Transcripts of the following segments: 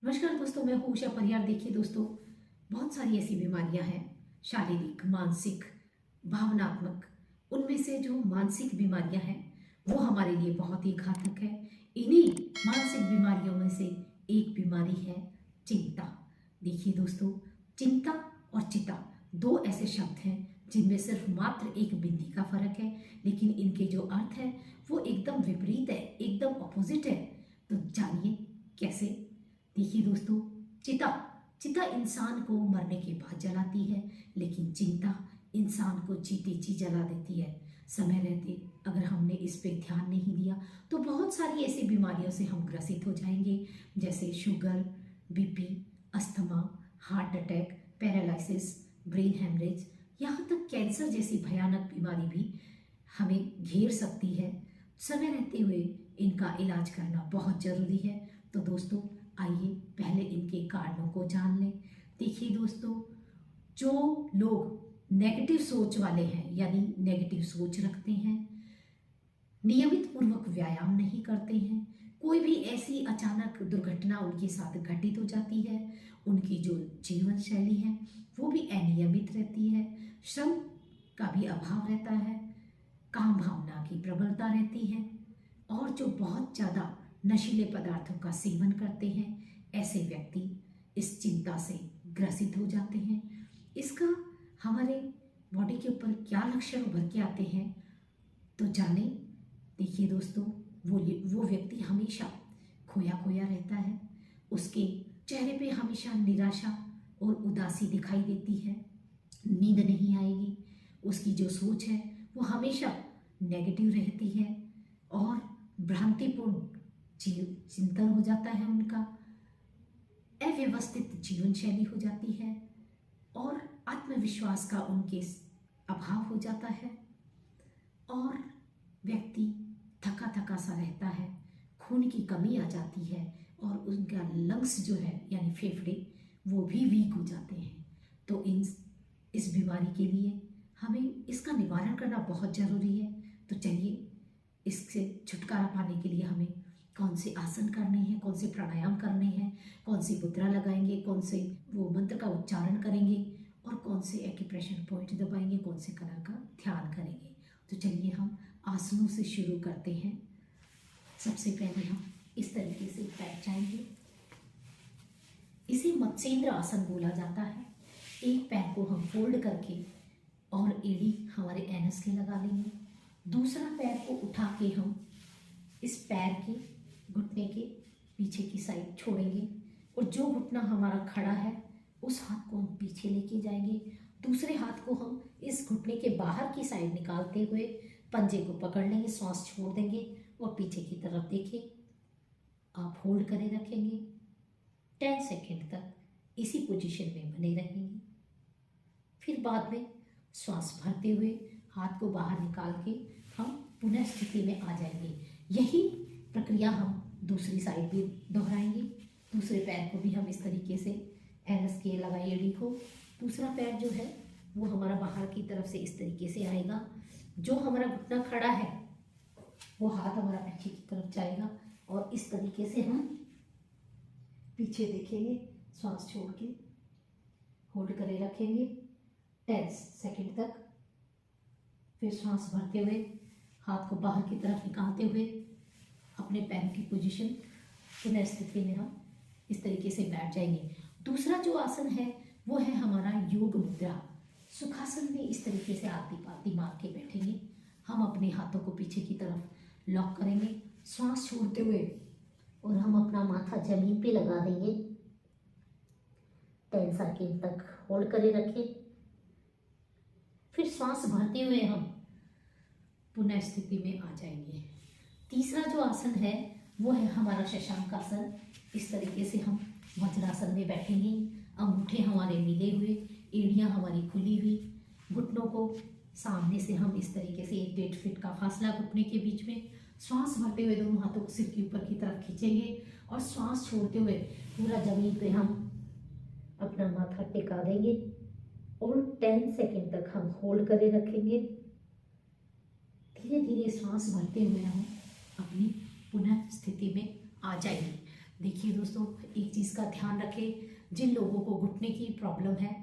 नमस्कार दोस्तों, मैं हूँ उषा परिहार। देखिए दोस्तों, बहुत सारी ऐसी बीमारियां हैं, शारीरिक, मानसिक, भावनात्मक। उनमें से जो मानसिक बीमारियां हैं वो हमारे लिए बहुत ही घातक है। इन्हीं मानसिक बीमारियों में से एक बीमारी है चिंता। देखिए दोस्तों, चिंता और चिता दो ऐसे शब्द हैं जिनमें सिर्फ मात्र एक बिंदी का फर्क है, लेकिन इनके जो अर्थ है वो एकदम विपरीत है, एकदम ऑपोजिट है। तो जानिए कैसे। देखिए दोस्तों, चिता चिता इंसान को मरने के बाद जलाती है, लेकिन चिंता इंसान को जीते जी जला देती है। समय रहते अगर हमने इस पे ध्यान नहीं दिया तो बहुत सारी ऐसी बीमारियों से हम ग्रसित हो जाएंगे, जैसे sugar, BP, asthma, heart attack, paralysis, brain haemorrhage, यहाँ तक कैंसर जैसी भयानक बीमारी भी हमें घेर सकती है। समय रहते हुए इनका इलाज करना बहुत जरूरी है। तो दोस्तों, आइए पहले इनके कारणों को जान लें। देखिए दोस्तों, जो लोग नेगेटिव सोच वाले हैं, यानी नेगेटिव सोच रखते हैं, नियमित पूर्वक व्यायाम नहीं करते हैं, कोई भी ऐसी अचानक दुर्घटना उनके साथ घटित हो जाती है, उनकी जो जीवन शैली है वो भी अनियमित रहती है, श्रम का भी अभाव रहता है, काम भावना की प्रबलता रहती है, और जो बहुत ज़्यादा नशीले पदार्थों का सेवन करते हैं, ऐसे व्यक्ति इस चिंता से ग्रसित हो जाते हैं। इसका हमारे बॉडी के ऊपर क्या लक्षण उभर के आते हैं, तो जाने। देखिए दोस्तों, वो व्यक्ति हमेशा खोया खोया रहता है, उसके चेहरे पे हमेशा निराशा और उदासी दिखाई देती है, नींद नहीं आएगी, उसकी जो सोच है वो हमेशा नेगेटिव रहती है, और भ्रांतिपूर्ण चिंतन हो जाता है उनका, अव्यवस्थित जीवन शैली हो जाती है, और आत्मविश्वास का उनके अभाव हो जाता है, और व्यक्ति थका थका सा रहता है, खून की कमी आ जाती है, और उनका लंग्स जो है यानी फेफड़े वो भी वीक हो जाते हैं। तो इस बीमारी के लिए हमें इसका निवारण करना बहुत ज़रूरी है। तो चलिए, इससे छुटकारा पाने के लिए हमें कौन से आसन करने हैं, कौन से प्राणायाम करने हैं, कौन सी मुद्रा लगाएंगे, कौन से वो मंत्र का उच्चारण करेंगे, और कौन से एक्यूप्रेशर पॉइंट दबाएंगे, कौन से कलर का ध्यान करेंगे। तो चलिए हम आसनों से शुरू करते हैं। सबसे पहले हम इस तरीके से बैठ जाएंगे। इसे मत्स्येंद्र आसन बोला जाता है। एक पैर को हम फोल्ड करके और एड़ी हमारे एनस के लगा लेंगे। दूसरा पैर को उठा के हम इस पैर के घुटने के पीछे की साइड छोड़ेंगे, और जो घुटना हमारा खड़ा है उस हाथ को हम पीछे लेके जाएंगे। दूसरे हाथ को हम इस घुटने के बाहर की साइड निकालते हुए पंजे को पकड़ लेंगे, सांस छोड़ देंगे और पीछे की तरफ देखिए। आप होल्ड करे रखेंगे 10 सेकेंड तक, इसी पोजीशन में बने रहेंगे। फिर बाद में श्वास भरते हुए हाथ को बाहर निकाल के हम पुनः स्थिति में आ जाएंगे। यही प्रक्रिया हम दूसरी साइड भी दोहराएंगे। दूसरे पैर को भी हम इस तरीके से एनस के लगाए एड़ी को, दूसरा पैर जो है वो हमारा बाहर की तरफ से इस तरीके से आएगा। जो हमारा घुटना खड़ा है वो हाथ हमारा पीछे की तरफ जाएगा, और इस तरीके से हम पीछे देखेंगे, श्वास छोड़ के होल्ड करे रखेंगे 10 सेकेंड तक। फिर श्वास भरते हुए हाथ को बाहर की तरफ निकालते हुए अपने पैर की पोजीशन पुनः स्थिति में हम इस तरीके से बैठ जाएंगे। दूसरा जो आसन है वो है हमारा योग मुद्रा। सुखासन में इस तरीके से आती पाती मार के बैठेंगे। हम अपने हाथों को पीछे की तरफ लॉक करेंगे, श्वास छोड़ते हुए, और हम अपना माथा जमीन पे लगा देंगे। 10 सेकेंड तक होल्ड करे रखें। फिर श्वास भरते हुए हम पुनः स्थिति में आ जाएंगे। तीसरा जो आसन है वो है हमारा शशांक आसन। इस तरीके से हम वज्रासन में बैठेंगे। अंगूठे हमारे मिले हुए, एड़ियाँ हमारी खुली हुई, घुटनों को सामने से हम इस तरीके से 1-1.5 फीट का फासला घुटने के बीच में, श्वास भरते हुए दोनों हाथों को सिर के ऊपर की तरफ खींचेंगे, और श्वास छोड़ते हुए पूरा जमीन पे हम अपना माथा टिका देंगे, और 10 सेकेंड तक हम होल्ड करे रखेंगे। धीरे धीरे श्वास भरते हुए हम अपनी पुनः स्थिति में आ जाएंगे। देखिए दोस्तों, एक चीज़ का ध्यान रखें, जिन लोगों को घुटने की प्रॉब्लम है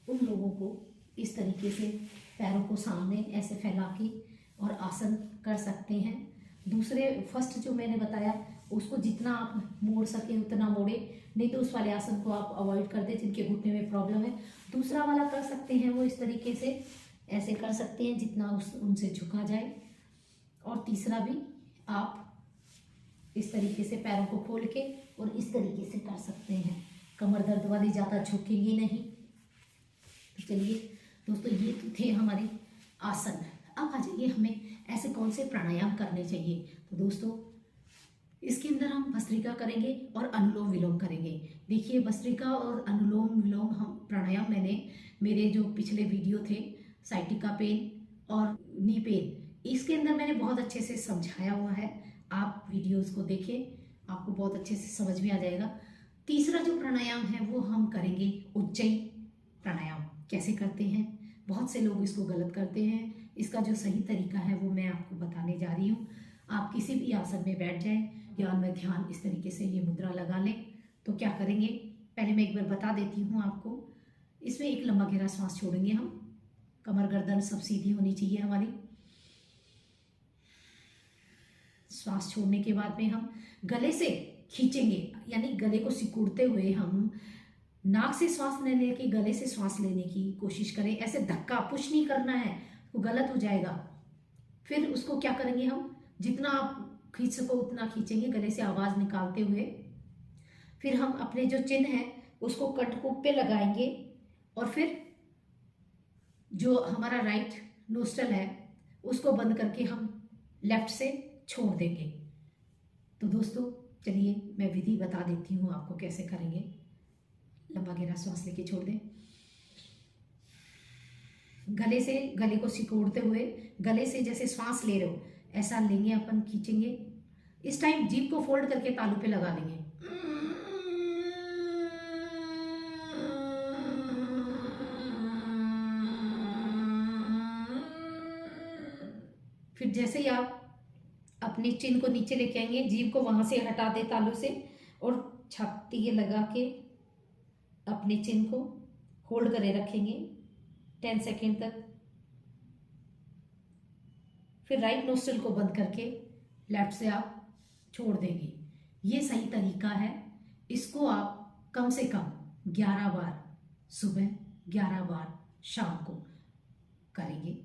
उन लोगों को इस तरीके से पैरों को सामने ऐसे फैला के और आसन कर सकते हैं। दूसरे फर्स्ट जो मैंने बताया उसको जितना आप मोड़ सकें उतना मोड़े, नहीं तो उस वाले आसन को आप अवॉइड कर दें जिनके घुटने में प्रॉब्लम है। दूसरा वाला कर सकते हैं वो इस तरीके से ऐसे कर सकते हैं जितना उनसे झुका जाए। और तीसरा भी आप इस तरीके से पैरों को खोल के और इस तरीके से कर सकते हैं। कमर दर्द वाली ज़्यादा झुकेंगी नहीं। तो चलिए दोस्तों, ये तो थे हमारे आसन। अब आ जाइए हमें ऐसे कौन से प्राणायाम करने चाहिए। तो दोस्तों, इसके अंदर हम भस्त्रिका करेंगे और अनुलोम विलोम करेंगे। देखिए, भस्त्रिका और अनुलोम विलोम हम प्राणायाम मैंने मेरे जो पिछले वीडियो थे साइटिका पेन और नी पेन, इसके अंदर मैंने बहुत अच्छे से समझाया हुआ है। आप वीडियोस को देखें, आपको बहुत अच्छे से समझ में आ जाएगा। तीसरा जो प्राणायाम है वो हम करेंगे उज्जयी प्राणायाम। कैसे करते हैं, बहुत से लोग इसको गलत करते हैं। इसका जो सही तरीका है वो मैं आपको बताने जा रही हूँ। आप किसी भी आसन में बैठ जाएं, ज्ञान में ध्यान इस तरीके से ये मुद्रा लगा लें। तो क्या करेंगे, पहले मैं एक बार बता देती हूँ आपको। इसमें एक लंबा गहरा सांस छोड़ेंगे हम। कमर गर्दन सब सीधी होनी चाहिए हमारी। श्वास छोड़ने के बाद में हम गले से खींचेंगे, यानी गले को सिकुड़ते हुए हम नाक से श्वास लेने की, गले से श्वास लेने की कोशिश करें। ऐसे धक्का पुश नहीं करना है, वो गलत हो जाएगा। फिर उसको क्या करेंगे, हम जितना आप खींच सको उतना खींचेंगे गले से आवाज निकालते हुए। फिर हम अपने जो चिन्ह है उसको कंठकूप पे लगाएंगे और फिर जो हमारा राइट नोस्ट्रल है उसको बंद करके हम लेफ्ट से छोड़ देंगे। तो दोस्तों चलिए मैं विधि बता देती हूँ आपको कैसे करेंगे। लंबा गहरा श्वास लेके छोड़ दें। गले से, गले को सिकोड़ते हुए गले से जैसे श्वास ले रहे हो ऐसा लेंगे अपन, खींचेंगे। इस टाइम जीभ को फोल्ड करके तालू पे लगा लेंगे। फिर जैसे ही आप अपने चिन को नीचे लेके आएंगे, जीभ को वहां से हटा दे तालू से और छाती लगा के अपने चिन को होल्ड करे रखेंगे 10 सेकेंड तक। फिर राइट नोस्ट्रल को बंद करके लेफ्ट से आप छोड़ देंगे। ये सही तरीका है। इसको आप कम से कम 11 बार सुबह, 11 बार शाम को करेंगे।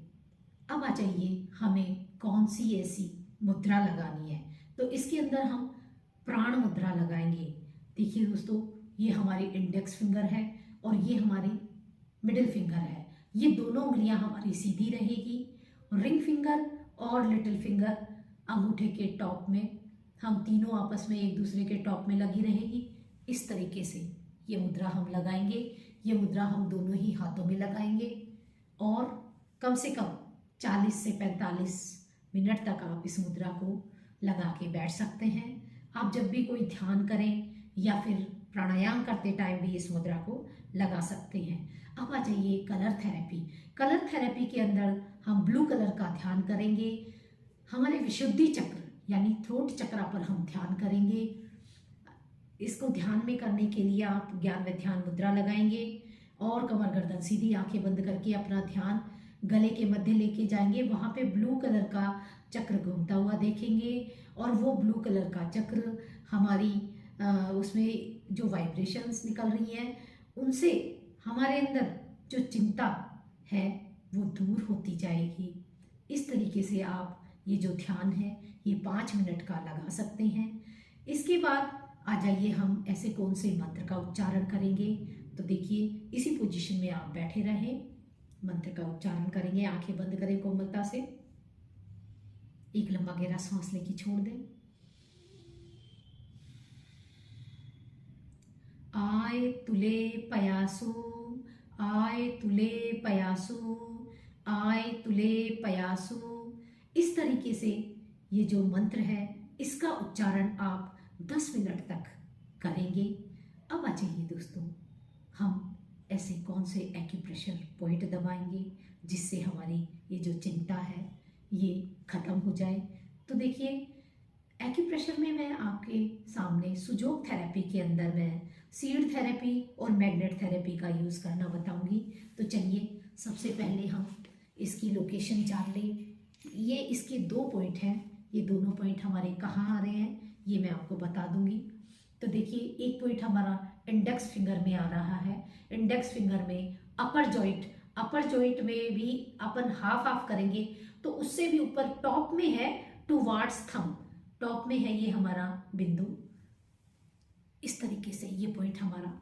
अब आ जाइए हमें कौन सी ऐसी मुद्रा लगानी है। तो इसके अंदर हम प्राण मुद्रा लगाएंगे। देखिए दोस्तों, ये हमारी इंडेक्स फिंगर है और ये हमारी मिडिल फिंगर है। ये दोनों उंगलियां हमारी सीधी रहेगी। रिंग फिंगर और लिटिल फिंगर अंगूठे के टॉप में, हम तीनों आपस में एक दूसरे के टॉप में लगी रहेगी। इस तरीके से ये मुद्रा हम लगाएंगे। ये मुद्रा हम दोनों ही हाथों में लगाएंगे और कम से कम 40 से 45 मिनट तक आप इस मुद्रा को लगा के बैठ सकते हैं। आप जब भी कोई ध्यान करें या फिर प्राणायाम करते टाइम भी इस मुद्रा को लगा सकते हैं। अब आ जाइए कलर थेरेपी। कलर थेरेपी के अंदर हम ब्लू कलर का ध्यान करेंगे। हमारे विशुद्धि चक्र यानी थ्रोट चक्रा पर हम ध्यान करेंगे। इसको ध्यान में करने के लिए आप ज्ञान में ध्यान मुद्रा लगाएंगे और कमर गर्दन सीधी, आंखें बंद करके अपना ध्यान गले के मध्य लेके जाएंगे। वहाँ पे ब्लू कलर का चक्र घूमता हुआ देखेंगे और वो ब्लू कलर का चक्र हमारी उसमें जो वाइब्रेशंस निकल रही हैं उनसे हमारे अंदर जो चिंता है वो दूर होती जाएगी। इस तरीके से आप ये जो ध्यान है ये 5 मिनट का लगा सकते हैं। इसके बाद आ जाइए हम ऐसे कौन से मंत्र का उच्चारण करेंगे। तो देखिए, इसी पोजीशन में आप बैठे रहें, मंत्र का उच्चारण करेंगे। आंखें बंद करें कोमलता से। एक लंबा गहरा सांस लेके छोड़ दें। आय तुले पयासु, आय तुले पयासु, आय तुले पयासु। इस तरीके से ये जो मंत्र है इसका उच्चारण आप 10 मिनट तक करेंगे। अब आ जाइए दोस्तों, हम ऐसे कौन से एक्यूप्रेशर पॉइंट दबाएंगे जिससे हमारी ये जो चिंता है ये खत्म हो जाए। तो देखिए, एक्यूप्रेशर में मैं आपके सामने सुजोग थेरेपी के अंदर मैं सीड थेरेपी और मैग्नेट थेरेपी का यूज़ करना बताऊंगी। तो चलिए सबसे पहले हम इसकी लोकेशन जान लें। ये इसके 2 पॉइंट हैं, ये दोनों पॉइंट हमारे कहाँ आ रहे हैं ये मैं आपको बता दूंगी। तो देखिए एक पॉइंट हमारा इंडेक्स फिंगर में आ रहा है। इंडेक्स फिंगर में अपर जॉइंट में भी अपन हाफ हाफ करेंगे तो उससे भी ऊपर टॉप में है टुवार्ड्स थंब, टॉप में है ये हमारा बिंदु। इस तरीके से ये पॉइंट हमारा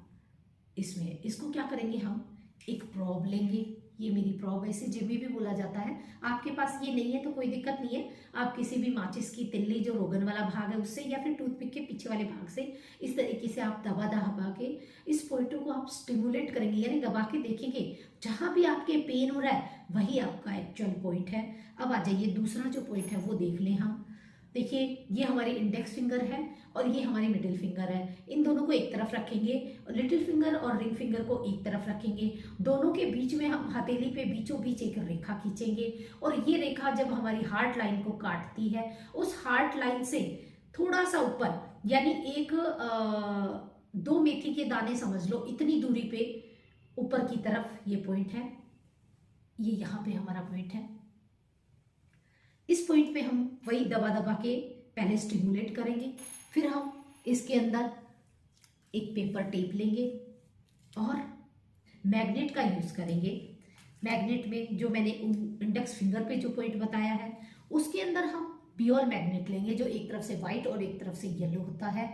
इसमें, इसको क्या करेंगे हम एक प्रॉब लेंगे। ये मेरी प्रॉब है, इसे जिमी भी बोला जाता है। आपके पास ये नहीं है तो कोई दिक्कत नहीं है, आप किसी भी माचिस की तिल्ली जो रोगन वाला भाग है उससे या फिर टूथपिक के पीछे वाले भाग से इस तरीके से आप दबा के इस पॉइंटों को आप स्टिमुलेट करेंगे, यानी दबा के देखेंगे जहां भी आपके पेन हो रहा है वही आपका एक्चुअल पॉइंट है। अब आ जाइए दूसरा जो पॉइंट है वो देख लें हम। देखिए ये हमारी इंडेक्स फिंगर है और ये हमारी मिडिल फिंगर है। इन दोनों को एक तरफ रखेंगे, लिटिल फिंगर और रिंग फिंगर को एक तरफ रखेंगे। दोनों के बीच में हम हथेली पे बीचों बीच एक रेखा खींचेंगे और ये रेखा जब हमारी हार्ट लाइन को काटती है उस हार्ट लाइन से थोड़ा सा ऊपर, यानी एक 2 मेथी के दाने समझ लो इतनी दूरी पे ऊपर की तरफ ये पॉइंट है। ये यहाँ पे हमारा पॉइंट है। इस पॉइंट पे हम वही दबा के पहले स्टिमुलेट करेंगे, फिर हम इसके अंदर एक पेपर टेप लेंगे और मैग्नेट का यूज करेंगे। मैग्नेट में जो मैंने इंडेक्स फिंगर पे जो पॉइंट बताया है उसके अंदर हम प्योर मैग्नेट लेंगे जो एक तरफ से व्हाइट और एक तरफ से येलो होता है।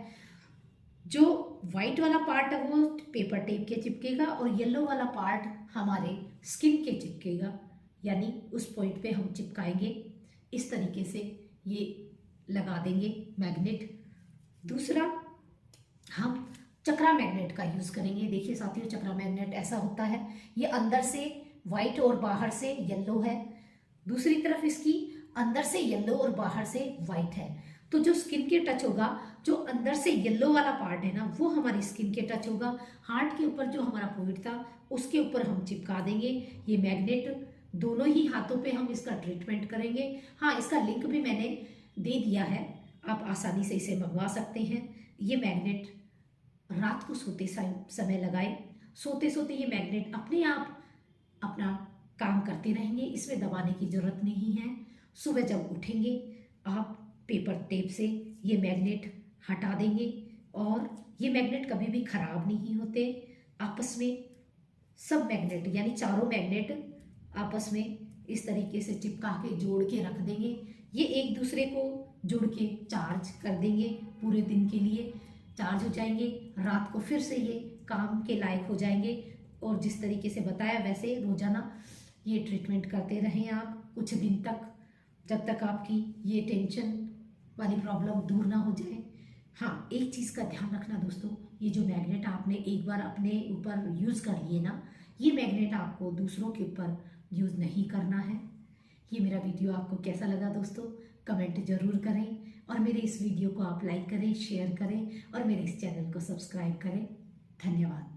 जो व्हाइट वाला पार्ट है वो पेपर टेप के चिपकेगा और येलो वाला पार्ट हमारे स्किन के चिपकेगा, यानी उस पॉइंट पे हम चिपकाएंगे। इस तरीके से ये लगा देंगे मैग्नेट। दूसरा हम चक्रा मैग्नेट का यूज करेंगे। देखिए साथियों चक्रा मैग्नेट ऐसा होता है, ये अंदर से व्हाइट और बाहर से येलो है, दूसरी तरफ इसकी अंदर से येलो और बाहर से व्हाइट है। तो जो स्किन के टच होगा, जो अंदर से येलो वाला पार्ट है ना वो हमारी स्किन के टच होगा। हार्ट के ऊपर जो हमारा पॉइंट था उसके ऊपर हम चिपका देंगे ये मैग्नेट। दोनों ही हाथों पे हम इसका ट्रीटमेंट करेंगे। हाँ, इसका लिंक भी मैंने दे दिया है, आप आसानी से इसे मंगवा सकते हैं। ये मैग्नेट रात को सोते समय लगाएं। सोते सोते ये मैग्नेट अपने आप अपना काम करते रहेंगे, इसमें दबाने की जरूरत नहीं है। सुबह जब उठेंगे आप पेपर टेप से ये मैग्नेट हटा देंगे और ये मैग्नेट कभी भी खराब नहीं होते। आपस में सब मैग्नेट यानी चारों मैग्नेट आपस में इस तरीके से चिपका के जोड़ के रख देंगे। ये एक दूसरे को जुड़ के चार्ज कर देंगे, पूरे दिन के लिए चार्ज हो जाएंगे। रात को फिर से ये काम के लायक हो जाएंगे। और जिस तरीके से बताया वैसे रोजाना ये ट्रीटमेंट करते रहें आप कुछ दिन तक, जब तक आपकी ये टेंशन वाली प्रॉब्लम दूर ना हो जाए। हाँ, एक चीज़ का ध्यान रखना दोस्तों, ये जो मैग्नेट आपने एक बार अपने ऊपर यूज़ कर लिए ना, ये मैग्नेट आपको दूसरों के ऊपर यूज़ नहीं करना है। ये मेरा वीडियो आपको कैसा लगा दोस्तों कमेंट जरूर करें और मेरे इस वीडियो को आप लाइक करें, शेयर करें और मेरे इस चैनल को सब्सक्राइब करें। धन्यवाद।